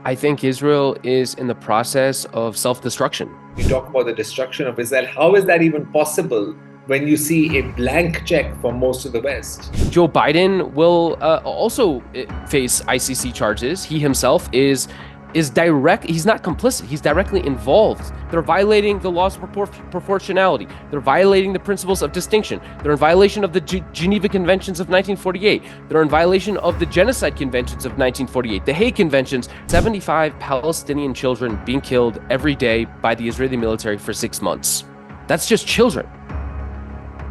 I think Israel is in the process of self-destruction. You talk about the destruction of Israel. How is that even possible when you see a blank check from most of the West? Joe Biden will also face ICC charges. He himself is direct. He's not complicit. He's directly involved. They're violating the laws of proportionality. They're violating the principles of distinction. They're in violation of the Geneva Conventions of 1948. They're in violation of the Genocide Conventions of 1948, the Hague Conventions. 75 Palestinian children being killed every day by the Israeli military for 6 months. That's just children.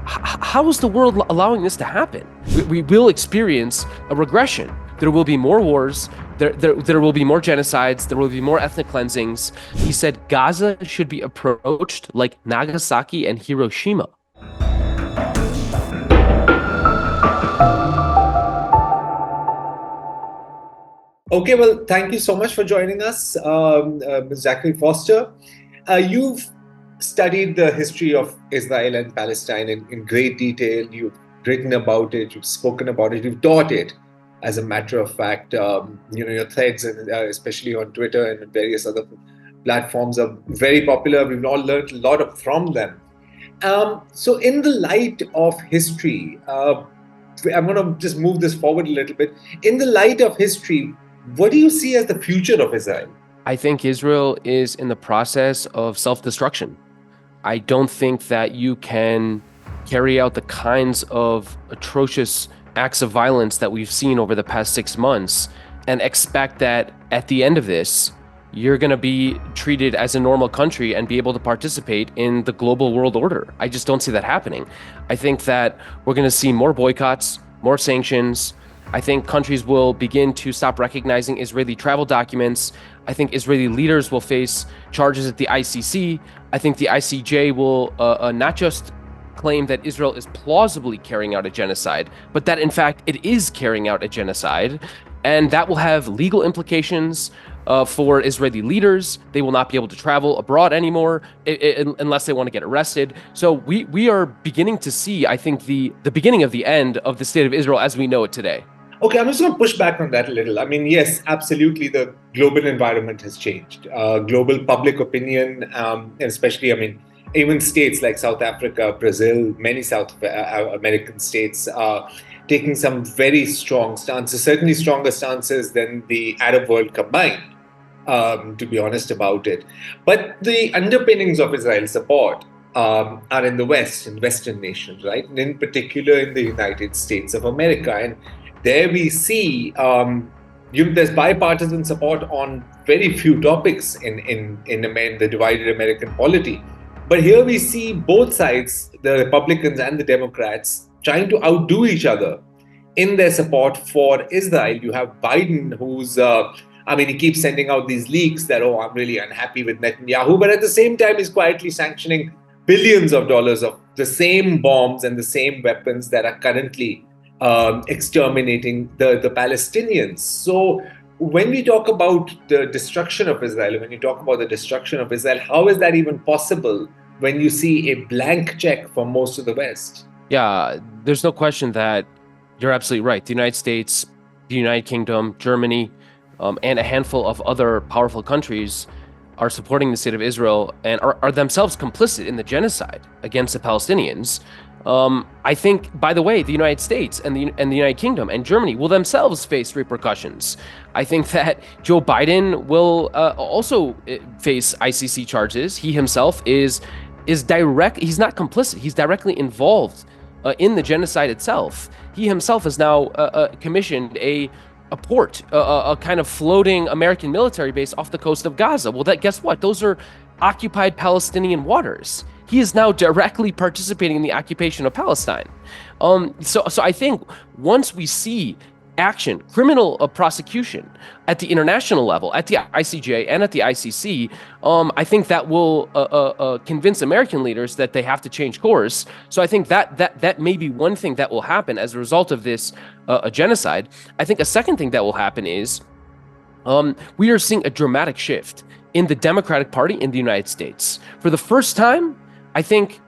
How is the world allowing this to happen? We will experience a regression. There will be more wars. There will be more genocides. There will be more ethnic cleansings. He said Gaza should be approached like Nagasaki and Hiroshima. Okay, well, thank you so much for joining us, Ms. Zachary Foster. You've studied the history of Israel and Palestine in great detail. You've written about it. You've spoken about it. You've taught it. As a matter of fact, your threads, especially on Twitter and various other platforms, are very popular. We've all learned a lot from them. So in the light of history, I'm going to just move this forward a little bit. In the light of history, what do you see as the future of Israel? I think Israel is in the process of self-destruction. I don't think that you can carry out the kinds of atrocious acts of violence that we've seen over the past 6 months and expect that at the end of this, you're going to be treated as a normal country and be able to participate in the global world order. I just don't see that happening. I think that we're going to see more boycotts, more sanctions. I think countries will begin to stop recognizing Israeli travel documents. I think Israeli leaders will face charges at the ICC. I think the ICJ will not just claim that Israel is plausibly carrying out a genocide, but that in fact it is carrying out a genocide. And that will have legal implications for Israeli leaders. They will not be able to travel abroad anymore unless they want to get arrested. So we are beginning to see, I think, the beginning of the end of the state of Israel as we know it today. Okay, I'm just going to push back on that a little. I mean, yes, absolutely, the global environment has changed. Global public opinion, and especially, even states like South Africa, Brazil, many South American states are taking some very strong stances, certainly stronger stances than the Arab world combined, to be honest about it. But the underpinnings of Israel's support are in the West, in Western nations, right? And in particular in the United States of America. And there we see there's bipartisan support on very few topics in the divided American polity. But here we see both sides, the Republicans and the Democrats, trying to outdo each other in their support for Israel. You have Biden, who's, he keeps sending out these leaks that, I'm really unhappy with Netanyahu. But at the same time, he's quietly sanctioning billions of dollars of the same bombs and the same weapons that are currently exterminating the Palestinians. So when we talk about the destruction of Israel, how is that even possible when you see a blank check from most of the West? Yeah, there's no question that you're absolutely right. The United States, the United Kingdom, Germany, and a handful of other powerful countries are supporting the state of Israel and are themselves complicit in the genocide against the Palestinians. I think, by the way, the United States and the United Kingdom and Germany will themselves face repercussions. I think that Joe Biden will also face ICC charges. He himself is direct. He's not complicit. He's directly involved in the genocide itself. He himself has now commissioned a port, a kind of floating American military base off the coast of Gaza. Well, guess what? Those are occupied Palestinian waters. He is now directly participating in the occupation of Palestine. So I think once we see action, criminal prosecution at the international level, at the ICJ and at the ICC, I think that will convince American leaders that they have to change course. So I think that may be one thing that will happen as a result of this genocide. I think a second thing that will happen is we are seeing a dramatic shift in the Democratic Party in the United States. For the first time, I think,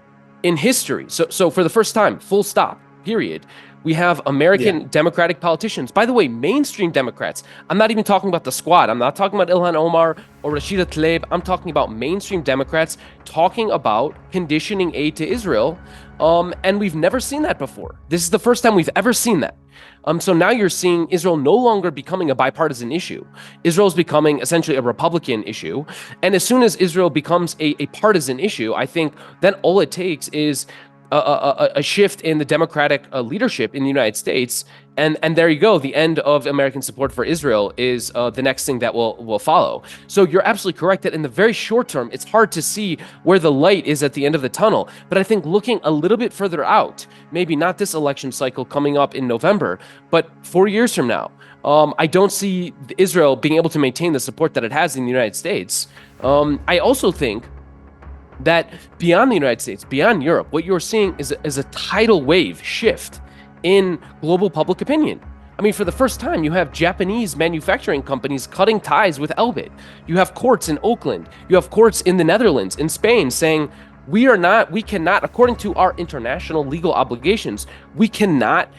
in history, so for the first time, full stop, period, We have American Democratic politicians, by the way, mainstream Democrats. I'm not even talking about the squad. I'm not talking about Ilhan Omar or Rashida Tlaib. I'm talking about mainstream Democrats talking about conditioning aid to Israel. And we've never seen that before. This is the first time we've ever seen that. So now you're seeing Israel no longer becoming a bipartisan issue. Israel's becoming essentially a Republican issue. And as soon as Israel becomes a partisan issue, I think then all it takes is a shift in the Democratic leadership in the United States. And there you go. The end of American support for Israel is the next thing that will follow. So you're absolutely correct that in the very short term, it's hard to see where the light is at the end of the tunnel. But I think looking a little bit further out, maybe not this election cycle coming up in November, but 4 years from now, I don't see Israel being able to maintain the support that it has in the United States. I also think that beyond the United States, beyond Europe, what you're seeing is a tidal wave shift in global public opinion. I mean, for the first time, you have Japanese manufacturing companies cutting ties with Elbit. You have courts in Oakland. You have courts in the Netherlands, in Spain, saying we cannot, according to our international legal obligations, we cannot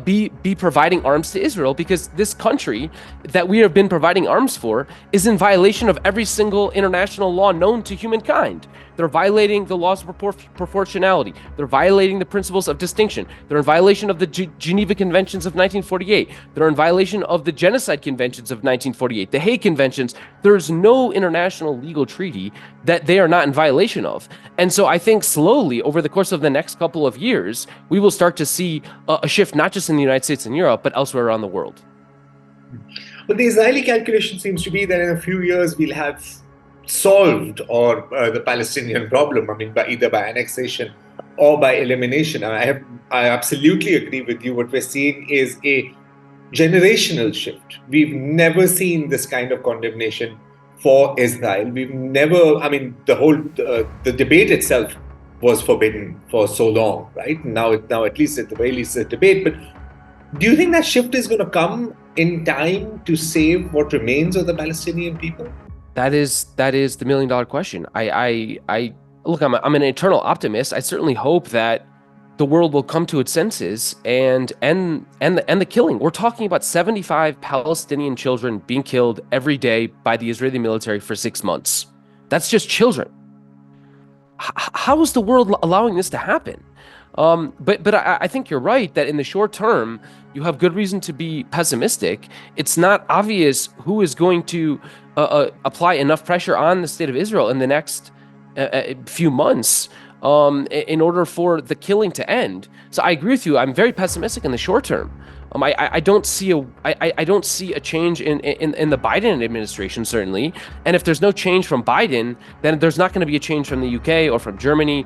be providing arms to Israel because this country that we have been providing arms for is in violation of every single international law known to humankind. They're violating the laws of proportionality. They're violating the principles of distinction. They're in violation of the Geneva Conventions of 1948. They're in violation of the Genocide Conventions of 1948, the Hague Conventions. There's no international legal treaty that they are not in violation of. And so I think slowly over the course of the next couple of years, we will start to see a shift, not just in the United States and Europe, but elsewhere around the world. But the Israeli calculation seems to be that in a few years we'll have solved the Palestinian problem. I mean, either by annexation or by elimination. And I absolutely agree with you. What we're seeing is a generational shift. We've never seen this kind of condemnation for Israel. We've never. I mean, the debate itself was forbidden for so long, right? Now at least at the very least, it's a debate. But do you think that shift is going to come in time to save what remains of the Palestinian people? That is the $1 million question. I look, I'm an eternal optimist. I certainly hope that the world will come to its senses and the killing. We're talking about 75 Palestinian children being killed every day by the Israeli military for 6 months. That's just children. How is the world allowing this to happen? But I think you're right that in the short term, you have good reason to be pessimistic. It's not obvious who is going to apply enough pressure on the state of Israel in the next few months in order for the killing to end. So I agree with you. I'm very pessimistic in the short term. I don't see a change in the Biden administration, certainly. And if there's no change from Biden, then there's not going to be a change from the UK or from Germany.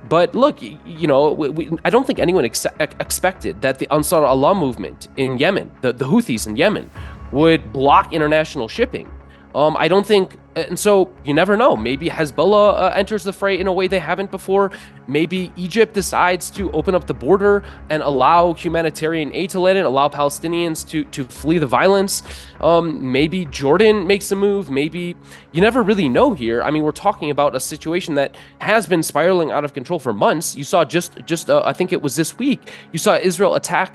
But look, I don't think anyone expected that the Ansar Allah movement in Yemen, the Houthis in Yemen, would block international shipping. I don't think, and so you never know. Maybe Hezbollah enters the fray in a way they haven't before. Maybe Egypt decides to open up the border and allow humanitarian aid to let in, allow Palestinians to flee the violence. Maybe Jordan makes a move. Maybe you never really know here. I mean, we're talking about a situation that has been spiraling out of control for months. You saw just I think it was this week, you saw Israel attack,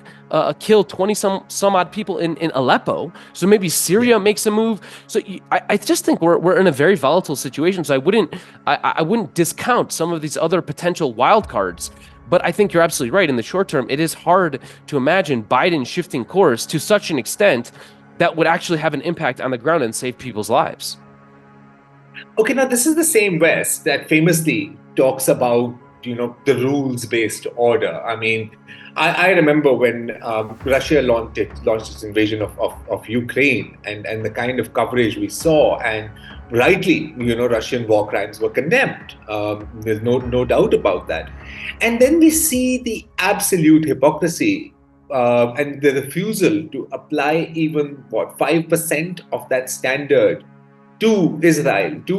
kill 20 some odd people in Aleppo. So maybe Syria makes a move. So I just think we're in a very volatile situation. So I wouldn't discount some of these other potential wild cards. But I think you're absolutely right. In the short term, it is hard to imagine Biden shifting course to such an extent that would actually have an impact on the ground and save people's lives. Okay, now this is the same West that famously talks about, the rules-based order. I mean, I remember when Russia launched its invasion of Ukraine and the kind of coverage we saw, and rightly, Russian war crimes were condemned. There's no doubt about that. And then we see the absolute hypocrisy and the refusal to apply even 5% of that standard to Israel, to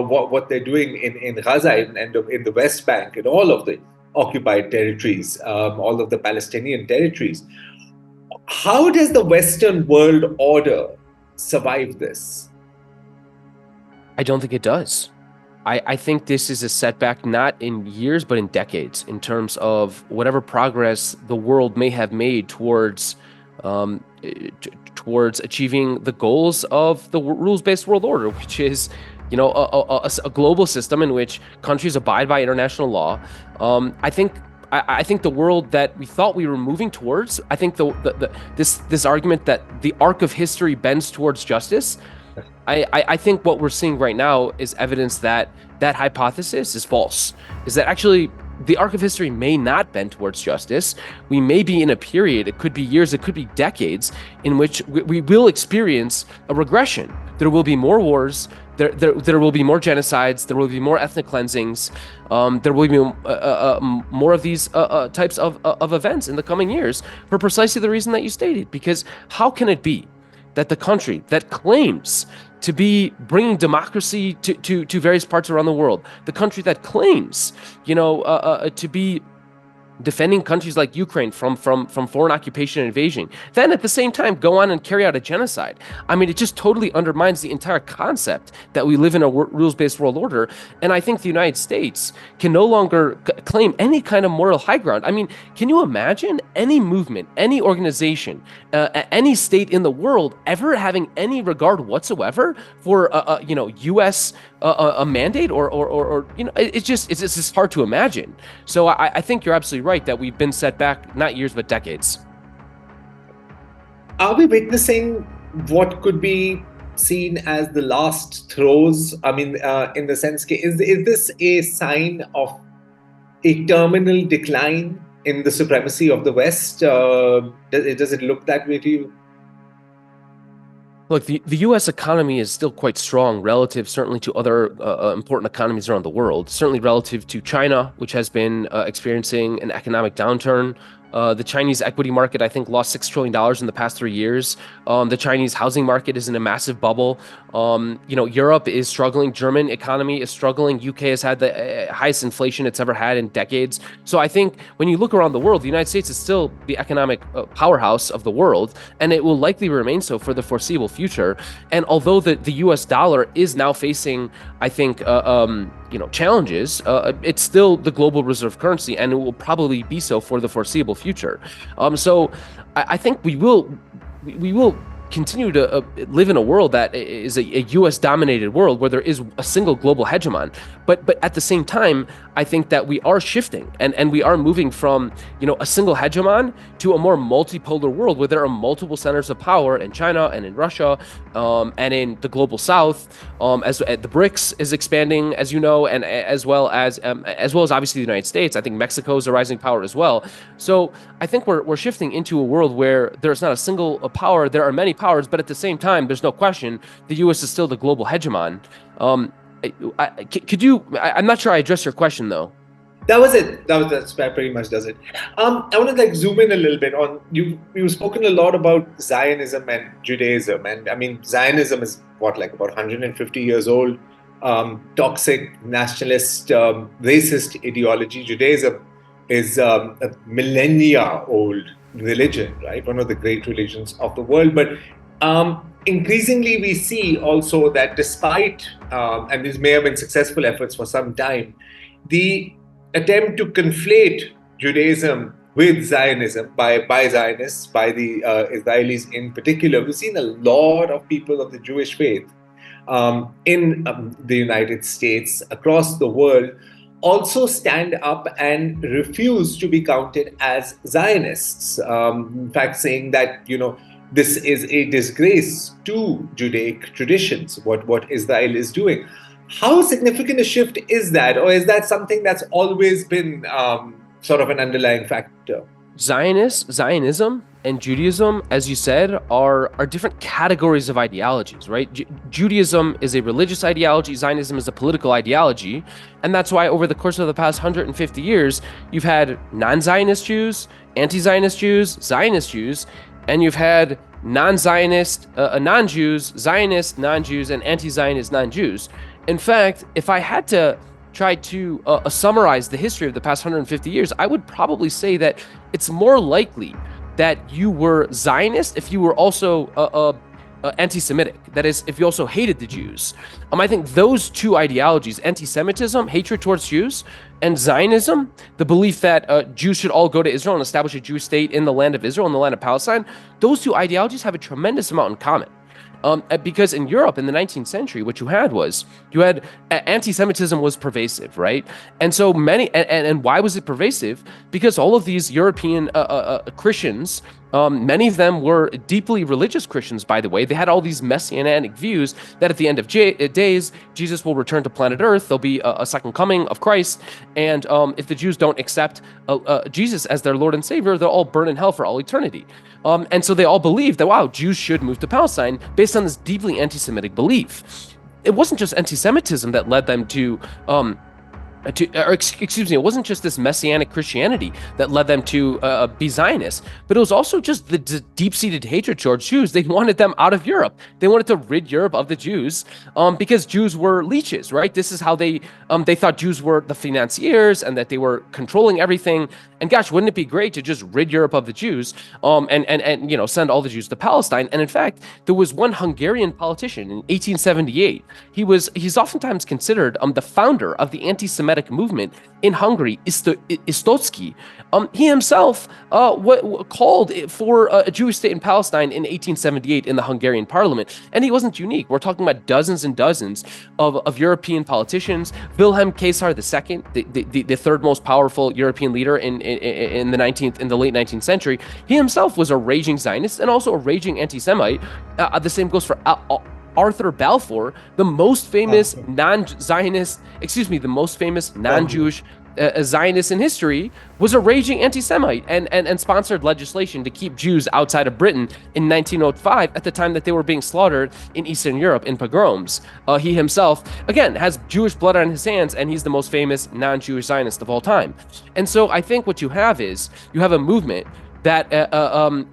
what they're doing in Gaza and in the West Bank and all of the occupied territories, all of the Palestinian territories. How does the Western world order survive this? I don't think it does. I think this is a setback not in years, but in decades, in terms of whatever progress the world may have made um, towards achieving the goals of the rules-based world order, which is, a global system in which countries abide by international law. I think the world that we thought we were moving towards, I think this argument that the arc of history bends towards justice. I think what we're seeing right now is evidence that that hypothesis is false. Is that actually the arc of history may not bend towards justice. We may be in a period, it could be years, it could be decades, in which we will experience a regression. There will be more wars. There will be more genocides. There will be more ethnic cleansings. There will be more of these types of events in the coming years for precisely the reason that you stated. Because how can it be that the country that claims to be bringing democracy to various parts around the world, the country that claims, to be defending countries like Ukraine from foreign occupation and invasion, then at the same time go on and carry out a genocide? I mean, it just totally undermines the entire concept that we live in a rules-based world order. And I think the United States can no longer claim any kind of moral high ground. I mean, can you imagine any movement, any organization, any state in the world ever having any regard whatsoever for U.S. A mandate or it's just hard to imagine. So I think you're absolutely right that we've been set back not years but decades. Are we witnessing what could be seen as the last throes? I mean, in the sense, is this a sign of a terminal decline in the supremacy of the West? Does it look that way to you? Look, the U.S. economy is still quite strong relative, certainly, to other important economies around the world, certainly relative to China, which has been experiencing an economic downturn. The Chinese equity market, I think, lost $6 trillion in the past 3 years. The Chinese housing market is in a massive bubble. Europe is struggling. German economy is struggling. UK has had the highest inflation it's ever had in decades. So I think when you look around the world, the United States is still the economic powerhouse of the world, and it will likely remain so for the foreseeable future. And although the US dollar is now facing, I think, challenges, it's still the global reserve currency, and it will probably be so for the foreseeable future. So I think we will continue to live in a world that is a U.S. dominated world where there is a single global hegemon. But at the same time, I think that we are shifting and we are moving from, a single hegemon to a more multipolar world where there are multiple centers of power in China and in Russia, and in the global South, as the BRICS is expanding, as you know, and as well as obviously the United States. I think Mexico is a rising power as well. So I think we're shifting into a world where there's not a single power. There are many powers, but at the same time, there's no question the U.S. is still the global hegemon. Could you? I'm not sure I addressed your question though. That was it. That's pretty much does it. I want to zoom in a little bit on you've spoken a lot about Zionism and Judaism, and I mean Zionism is about 150 years old, toxic, nationalist, racist ideology. Judaism is a millennia old religion, right? One of the great religions of the world. But increasingly, we see also that despite, and these may have been successful efforts for some time, the attempt to conflate Judaism with Zionism by Zionists, by the Israelis in particular. We've seen a lot of people of the Jewish faith in the United States, across the world, also stand up and refuse to be counted as Zionists. In fact, saying that, this is a disgrace to Judaic traditions, what Israel is doing. How significant a shift is that? Or is that something that's always been sort of an underlying factor? Zionism and Judaism, as you said, are different categories of ideologies, right? Judaism is a religious ideology. Zionism is a political ideology. And that's why over the course of the past 150 years, you've had non-Zionist Jews, anti-Zionist Jews, Zionist Jews, and you've had non-Zionist, non-Jews, Zionist non-Jews, and anti-Zionist non-Jews. In fact, if I had to try to summarize the history of the past 150 years, I would probably say that it's more likely that you were Zionist if you were also anti-Semitic. That is, if you also hated the Jews. I think those two ideologies, anti-Semitism, hatred towards Jews, and Zionism, the belief that Jews should all go to Israel and establish a Jewish state in the land of Israel, in the land of Palestine, those two ideologies have a tremendous amount in common. Because in Europe in the 19th century, what you had anti-Semitism was pervasive, right? And so and why was it pervasive? Because all of these European Christians, many of them were deeply religious Christians, by the way. They had all these messianic views that at the end of days, Jesus will return to planet Earth. There'll be a second coming of Christ. And if the Jews don't accept Jesus as their Lord and Savior, they'll all burn in hell for all eternity. And so they all believed that, wow, Jews should move to Palestine based on this deeply anti-Semitic belief. It wasn't just anti-Semitism that led them it wasn't just this messianic Christianity that led them to be Zionists, but it was also just the deep-seated hatred towards Jews. They wanted them out of Europe. They wanted to rid Europe of the Jews because Jews were leeches, right? This is how they thought Jews were the financiers and that they were controlling everything. And gosh, wouldn't it be great to just rid Europe of the Jews and send all the Jews to Palestine? And in fact, there was one Hungarian politician in 1878. He's oftentimes considered the founder of the anti-Semitic movement in Hungary, Istotsky. He himself called for a Jewish state in Palestine in 1878 in the Hungarian parliament, and he wasn't unique. We're talking about dozens and dozens of European politicians. Wilhelm Caesar II, the third most powerful European leader in the late 19th century, he himself was a raging Zionist and also a raging anti-Semite. The same goes for Arthur Balfour, the most famous non-Zionist, the most famous non-Jewish Zionist in history, was a raging anti-Semite and sponsored legislation to keep Jews outside of Britain in 1905 at the time that they were being slaughtered in Eastern Europe in pogroms. He himself, again, has Jewish blood on his hands, and he's the most famous non-Jewish Zionist of all time. And so I think what you have a movement that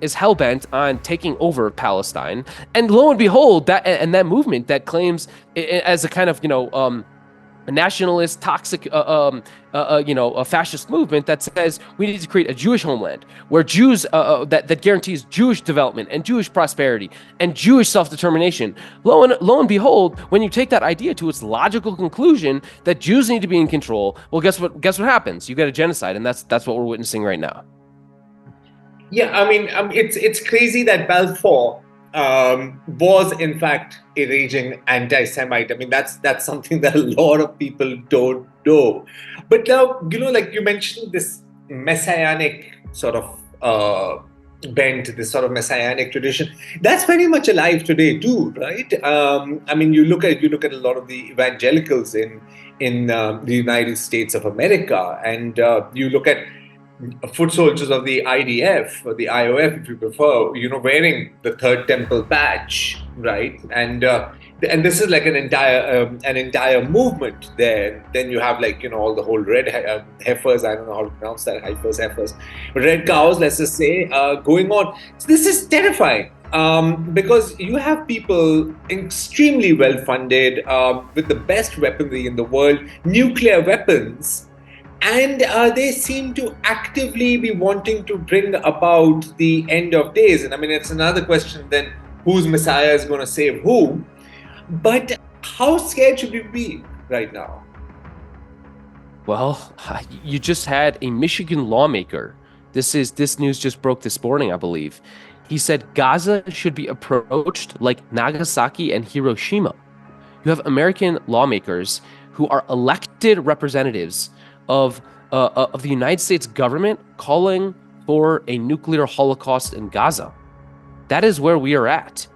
is hell-bent on taking over Palestine, and lo and behold, that movement that claims as a kind of a nationalist, toxic, a fascist movement that says we need to create a Jewish homeland where Jews that guarantees Jewish development and Jewish prosperity and Jewish self-determination. Lo and behold, when you take that idea to its logical conclusion that Jews need to be in control, well, guess what happens? You get a genocide, and that's what we're witnessing right now. Yeah, I mean, it's crazy that Balfour was in fact a raging anti-Semite. I mean, that's something that a lot of people don't know. But now, like you mentioned, this messianic sort of bent, this sort of messianic tradition, that's very much alive today too, right? I mean, you look at a lot of the evangelicals in the United States of America, and you look at foot soldiers of the IDF or the IOF, if you prefer, wearing the Third Temple badge, right? And this is like an entire movement there. Then you have all the whole red heifers. I don't know how to pronounce that. Heifers, red cows. Let's just say going on. So this is terrifying. Because you have people extremely well funded with the best weaponry in the world, nuclear weapons. And they seem to actively be wanting to bring about the end of days. And I mean, it's another question then, whose Messiah is going to save whom? But how scared should we be right now? Well, you just had a Michigan lawmaker. This news just broke this morning, I believe. He said Gaza should be approached like Nagasaki and Hiroshima. You have American lawmakers who are elected representatives of the United States government calling for a nuclear holocaust in Gaza. That is where we are at.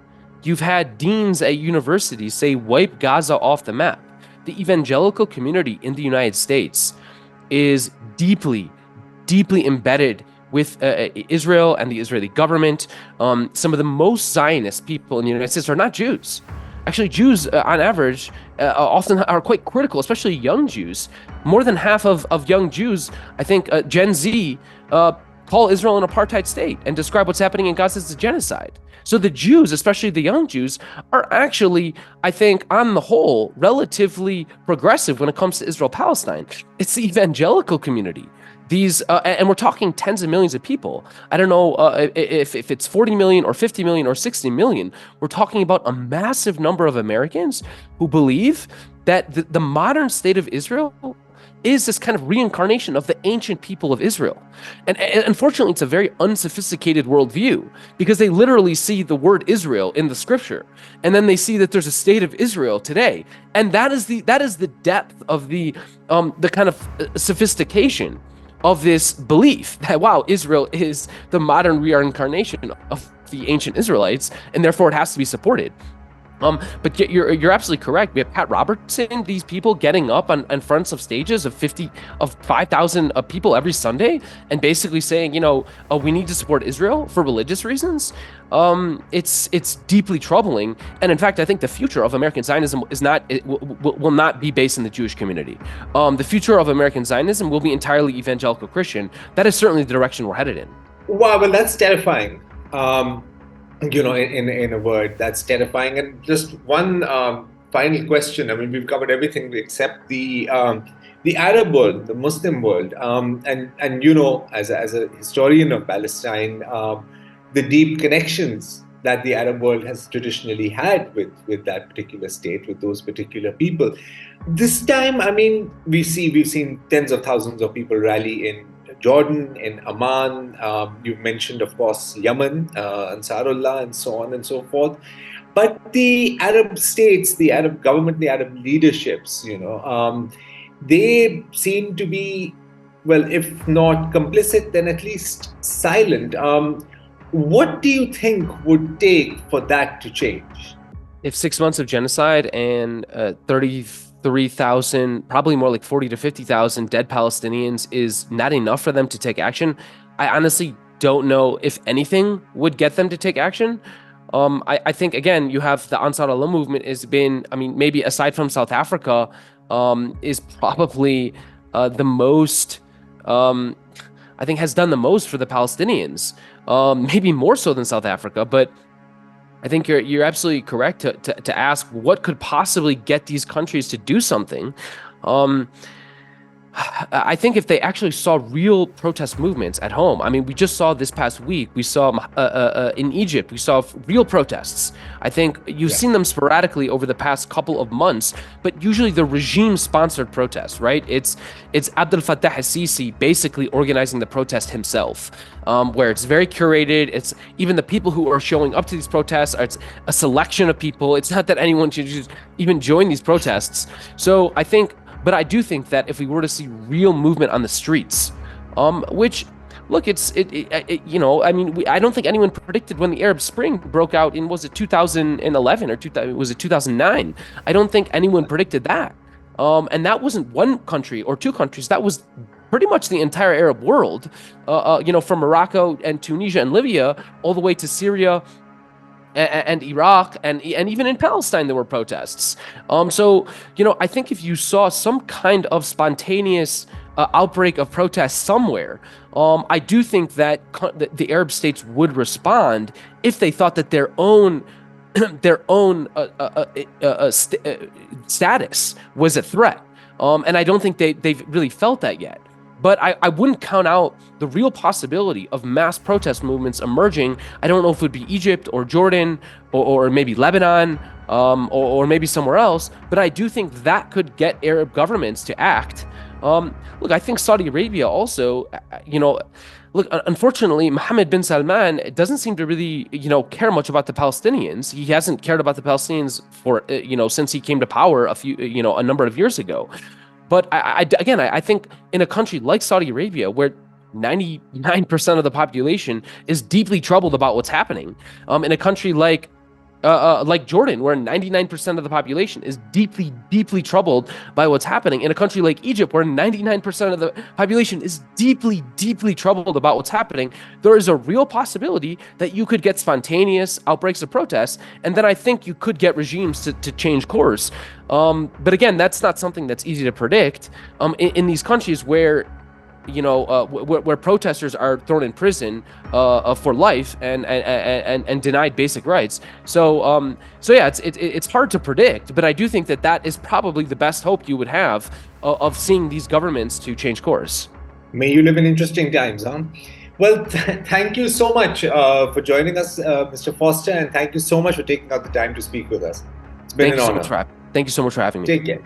You've had deans at universities say wipe Gaza off the map. The evangelical community in the United States is deeply, deeply embedded with Israel and the Israeli government. Some of the most Zionist people in the United States are not Jews. Actually, Jews, on average, often are quite critical, especially young Jews. More than half of young Jews, I think Gen Z, call Israel an apartheid state and describe what's happening in Gaza as a genocide. So the Jews, especially the young Jews, are actually, I think, on the whole, relatively progressive when it comes to Israel-Palestine. It's the evangelical community these, and we're talking tens of millions of people. I don't know if it's 40 million or 50 million or 60 million. We're talking about a massive number of Americans who believe that the modern state of Israel is this kind of reincarnation of the ancient people of Israel. And unfortunately, it's a very unsophisticated worldview, because they literally see the word Israel in the scripture, and then they see that there's a state of Israel today. And that is the depth of the kind of sophistication of this belief that, wow, Israel is the modern reincarnation of the ancient Israelites, and therefore it has to be supported. But you're absolutely correct. We have Pat Robertson, these people getting up on fronts of stages of 5,000 people every Sunday, and basically saying, we need to support Israel for religious reasons. It's deeply troubling, and in fact, I think the future of American Zionism will not be based in the Jewish community. The future of American Zionism will be entirely evangelical Christian. That is certainly the direction we're headed in. Wow, well, that's terrifying. In a word, that's terrifying. And just one final question. I mean, we've covered everything except the Arab world, the Muslim world, and as a historian of Palestine, the deep connections that the Arab world has traditionally had with that particular state, with those particular people. This time, I mean, we've seen tens of thousands of people rally in Jordan, in Amman, you've mentioned, of course, Yemen, Ansarullah, and so on and so forth. But the Arab states, the Arab government, the Arab leaderships, they seem to be, well, if not complicit, then at least silent. What do you think would take for that to change? If 6 months of genocide and 33,000, probably more like 40 to 50,000 dead Palestinians is not enough for them to take action, I honestly don't know if anything would get them to take action. I think, again, you have the Ansar Allah movement has been, I mean, maybe aside from South Africa, is probably the most, I think has done the most for the Palestinians, maybe more so than South Africa. But I think you're absolutely correct to ask what could possibly get these countries to do something. I think if they actually saw real protest movements at home, I mean, we just saw this past week, we saw in Egypt, we saw real protests. I think you've seen them sporadically over the past couple of months, but usually the regime-sponsored protests, right? It's Abdel Fattah al-Sisi basically organizing the protest himself, where it's very curated. It's even the people who are showing up to these protests, it's a selection of people. It's not that anyone should just even join these protests. So but I do think that if we were to see real movement on the streets, which, look, I mean, I don't think anyone predicted when the Arab Spring broke out in, was it 2011 or was it 2009? I don't think anyone predicted that. And that wasn't one country or two countries. That was pretty much the entire Arab world, from Morocco and Tunisia and Libya all the way to Syria and Iraq, and even in Palestine there were protests. So I think if you saw some kind of spontaneous outbreak of protest somewhere, I do think that the Arab states would respond if they thought that their own status was a threat. And I don't think they've really felt that yet. But I wouldn't count out the real possibility of mass protest movements emerging. I don't know if it would be Egypt or Jordan or maybe Lebanon or maybe somewhere else, but I do think that could get Arab governments to act. Look, I think Saudi Arabia also, look, unfortunately, Mohammed bin Salman doesn't seem to really, care much about the Palestinians. He hasn't cared about the Palestinians for, since he came to power a number of years ago. But I think in a country like Saudi Arabia, where 99% of the population is deeply troubled about what's happening, in a country like Jordan, where 99% of the population is deeply, deeply troubled by what's happening, in a country like Egypt, where 99% of the population is deeply, deeply troubled about what's happening, there is a real possibility that you could get spontaneous outbreaks of protests, and then I think you could get regimes to change course. But again, that's not something that's easy to predict. In these countries where where protesters are thrown in prison for life and denied basic rights. So yeah, it's hard to predict, but I do think that is probably the best hope you would have of seeing these governments to change course. May you live in interesting times, huh? Well, thank you so much for joining us, Mr. Foster, and thank you so much for taking out the time to speak with us. It's been an honor. Thank you so much for having me. Take care.